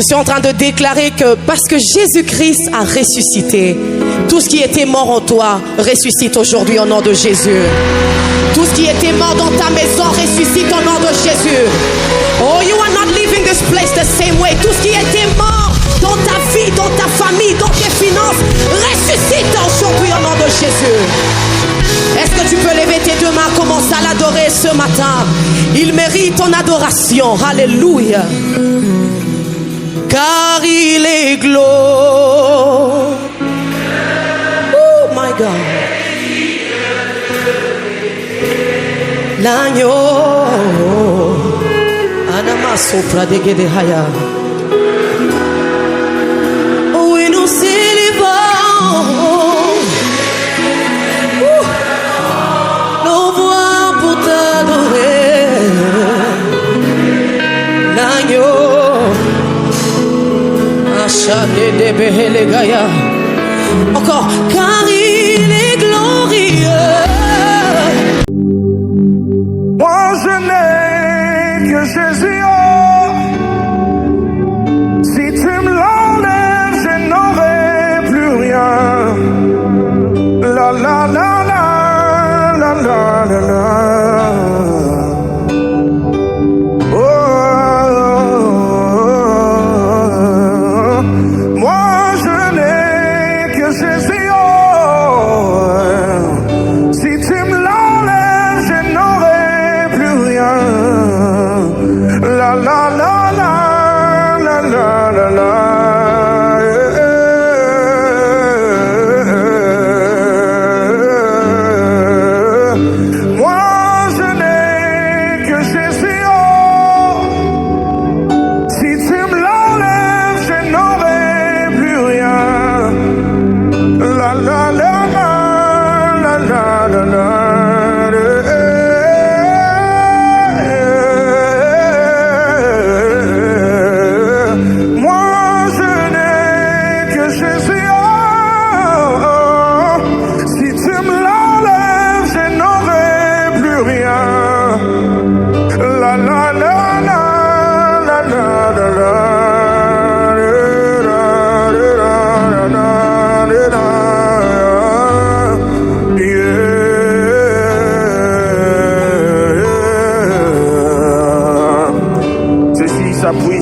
Je suis en train de déclarer que parce que Jésus-Christ a ressuscité, tout ce qui était mort en toi ressuscite aujourd'hui au nom de Jésus. Tout ce qui était mort dans ta maison ressuscite au nom de Jésus. Oh, you are not leaving this place the same way. Tout ce qui était mort dans ta vie, dans ta famille, dans tes finances, ressuscite aujourd'hui au nom de Jésus. Est-ce que tu peux lever tes deux mains, commencer à l'adorer ce matin? Il mérite ton adoration. Alléluia. Car il est glorieux. Oh my God. L'agneau. Anama sopra de Gedehaya. Oui, nous célébrons. Nos voix pour t'adorer. L'agneau. Encore, car il est glorieux. Moi je n'ai que Jésus. Oh. Si tu me l'enlèves, je n'aurai plus rien. La la la la la la la la.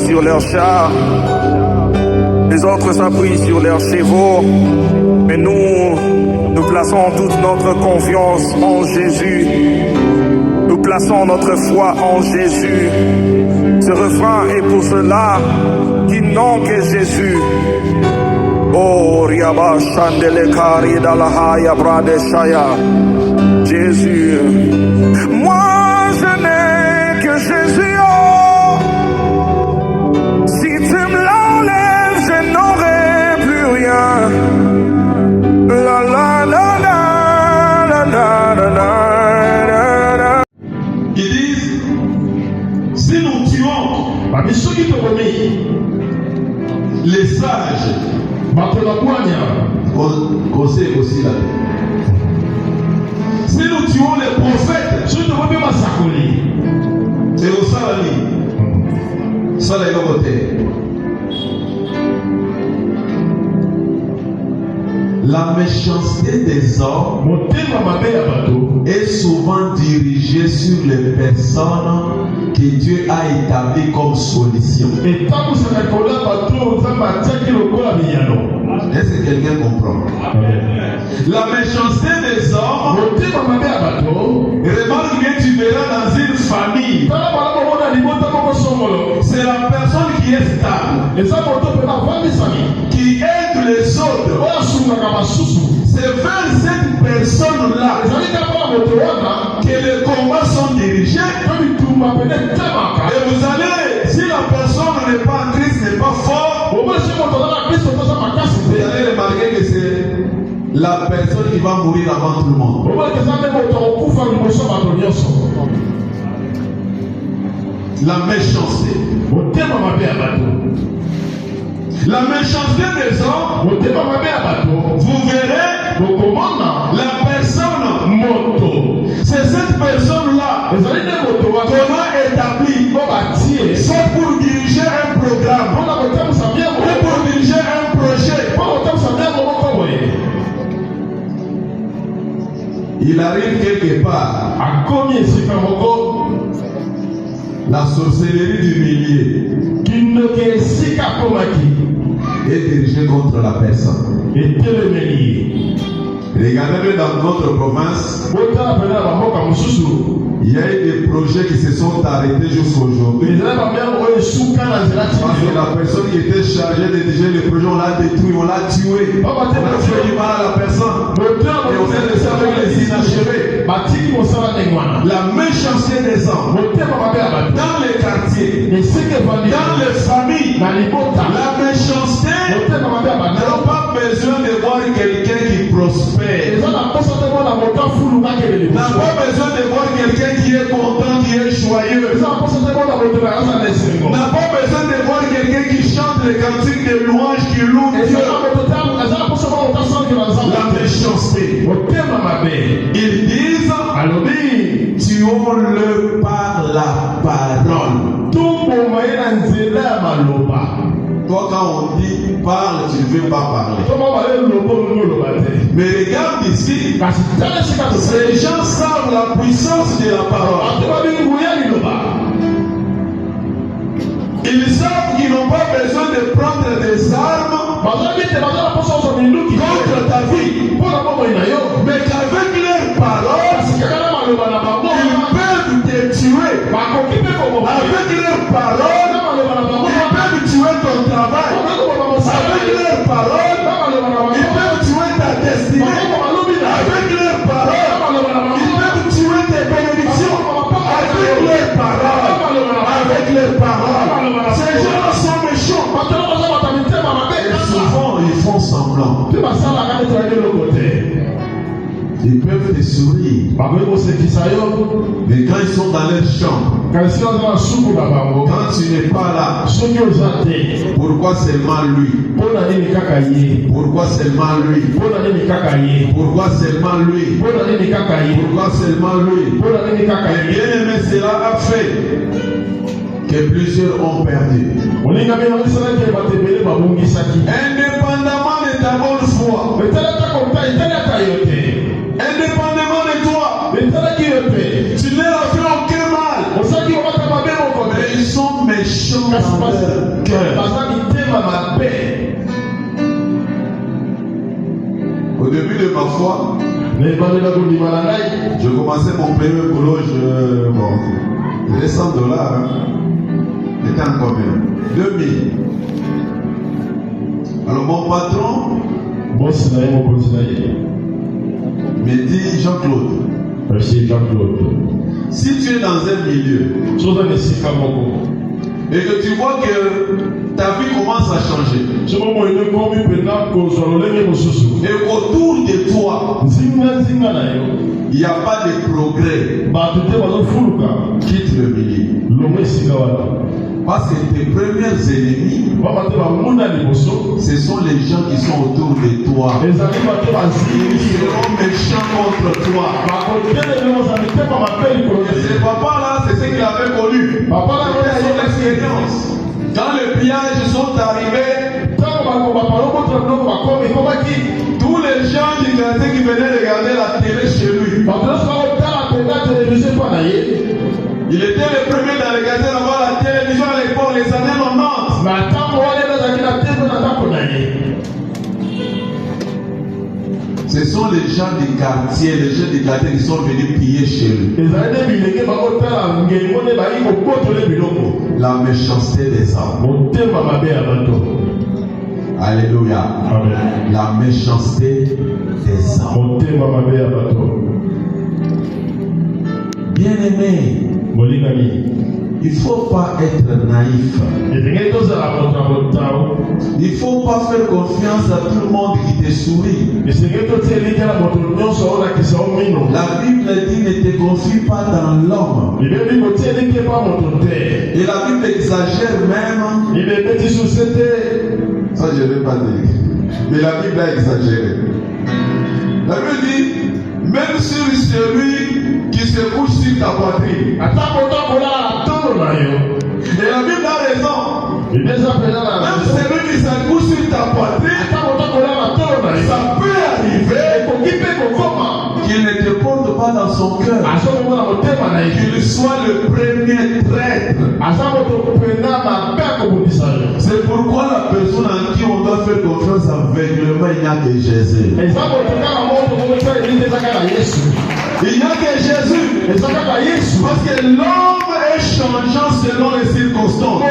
Sur leurs chars, les autres s'appuient sur leurs chevaux, mais nous plaçons toute notre confiance en Jésus. Nous plaçons notre foi en Jésus. Ce refrain est pour ceux-là qui n'ont que Jésus. Oh, Riaba Chandele Kari Dalahaya Bradeshaya. Jésus. Moi, je n'ai que Jésus. Ils disent, si nous tuons les sages, si nous tuons les prophètes, c'est au salami. Ça là, la méchanceté des hommes est souvent dirigée sur les personnes que Dieu a établies comme solution. Est-ce que quelqu'un comprend? La méchanceté des hommes, remarque bien, tu verras dans une famille, c'est la personne qui est stable, qui aide les autres. C'est vers cette personne-là que les combats sont dirigés. Et vous allez, si la personne n'est pas triste, n'est pas forte, vous allez remarquer que c'est la personne qui va mourir avant tout le monde. La méchanceté. La méchanceté des hommes, vous verrez la personne moto. C'est cette personne-là qu'on a établie, soit pour diriger un programme, diriger un projet, il arrive quelque part. La sorcellerie du milieu est dirigée contre la personne. Regardez dans notre province, il y a eu des projets qui se sont arrêtés jusqu'à aujourd'hui. Parce que la personne qui était chargée de diriger le projet, on l'a détruit, on l'a tué. On a fait du mal à la personne. Et on est resté avec les inachevés. La méchanceté des hommes dans les quartiers, dans les familles, la méchanceté n'a pas besoin de voir quelqu'un qui prospère. N'a pas besoin de voir quelqu'un qui est content, qui est joyeux. N'a pas besoin de voir quelqu'un qui chante les cantiques de louange, qui loue Dieu. La méchanceté. Ils disent, tuons-le par la parole. Toi, quand on dit parle, tu ne veux pas parler. Mais regarde ici, ces gens savent la puissance de la parole. Ils savent qu'ils n'ont pas besoin de prendre des armes contre ta vie. Mais qu'avec leurs paroles, ils peuvent te tuer. Avec leurs paroles, ils peuvent tuer ton travail. Avec leurs paroles, ils peuvent tuer ta destinée. Avec leurs paroles, ils peuvent tuer tes bénédictions. Avec leurs paroles, avec leurs paroles. Ces gens sont méchants. Et souvent, ils font semblant. Ils peuvent te sourire. Mais quand ils sont dans leur chambre, quand tu n'es pas là, pourquoi seulement lui? Pourquoi seulement lui? Pourquoi seulement lui? Pourquoi seulement lui? Et bien aimé, cela a fait que plusieurs ont perdu. Indépendamment de ta bonne foi, indépendamment de toi, tu ne leur fais aucun mal. Mais ils sont méchants dans leur cœur. Au début de ma foi, je commençais mon premier boulot, les $100, était en combien? 2000. Alors mon patron me dit, Jean-Claude, si tu es dans un milieu et que tu vois que ta vie commence à changer et qu'autour de toi il n'y a pas de progrès, quitte le milieu. Parce que tes premiers ennemis, ce sont les gens qui sont autour de toi. Ils seront méchants contre toi. Et ce papa-là, c'est ce qu'il avait connu. C'était son expérience. Quand les pillages sont arrivés, tous les gens du quartier qui venaient regarder la télé chez lui, il était le premier dans le quartier à voir la télévision à l'époque, les années 90. Ce sont les gens du quartier, les gens du quartier qui sont venus piller chez lui. La méchanceté des hommes. Alléluia. Amen. La méchanceté des hommes. Bien-aimé, il ne faut pas être naïf. Il ne faut pas faire confiance à tout le monde qui te sourit. La Bible dit ne te confie pas dans l'homme. Et la Bible exagère même. Ça je ne vais pas dire. Mais la Bible a exagéré. La Bible dit, même sur celui qui se couche sur ta poitrine. Et la Bible a raison. Même celui qui se couche sur ta pas dans son cœur qu'il soit le premier traître. C'est pourquoi la personne en qui on doit faire confiance aveuglément, il n'y a que Jésus. Il n'y a que Jésus. Parce que l'homme est changeant selon les circonstances.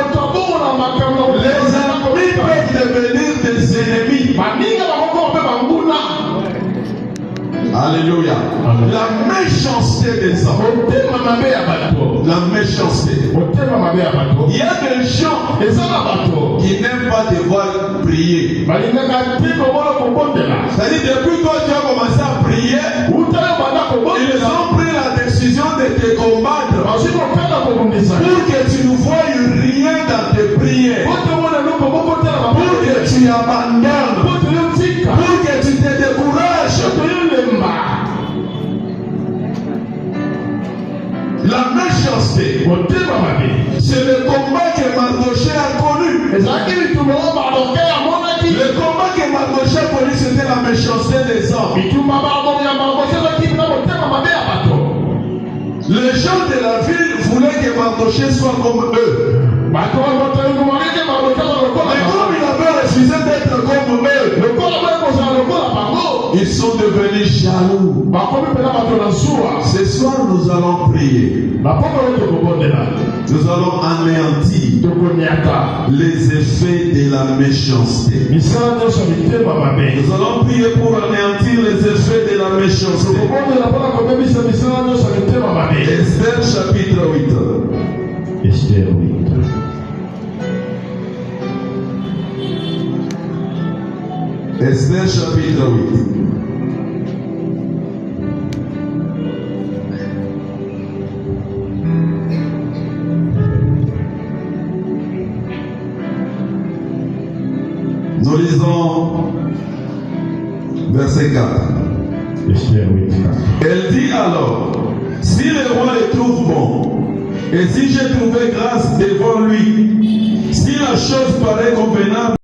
Les ennemis peuvent devenir des ennemis. Alléluia. La méchanceté des hommes. La méchanceté. Il y a des gens qui n'aiment pas devoir prier. C'est-à-dire, depuis toi tu as commencé à prier, ils ont pris la décision de te combattre pour que tu ne voies rien dans tes prières, pour que tu abandonnes, pour que tu te décourages. La méchanceté, c'est le combat que Mardochée a connu. Le combat que Mardochée a connu, c'était la méchanceté des hommes. Les gens de la ville voulaient que Mardochée soit comme eux. Mais comme il avait refusé d'être comme eux, ils sont devenus jaloux. Ce soir, nous allons prier. Nous allons anéantir les effets de la méchanceté. Nous allons prier pour anéantir les effets de la méchanceté. Esther chapitre 8. Esther 8. Esther chapitre 8. Nous lisons verset 4. Esther 8. Elle dit alors, si le roi le trouve bon, et si j'ai trouvé grâce devant lui, si la chose paraît convenable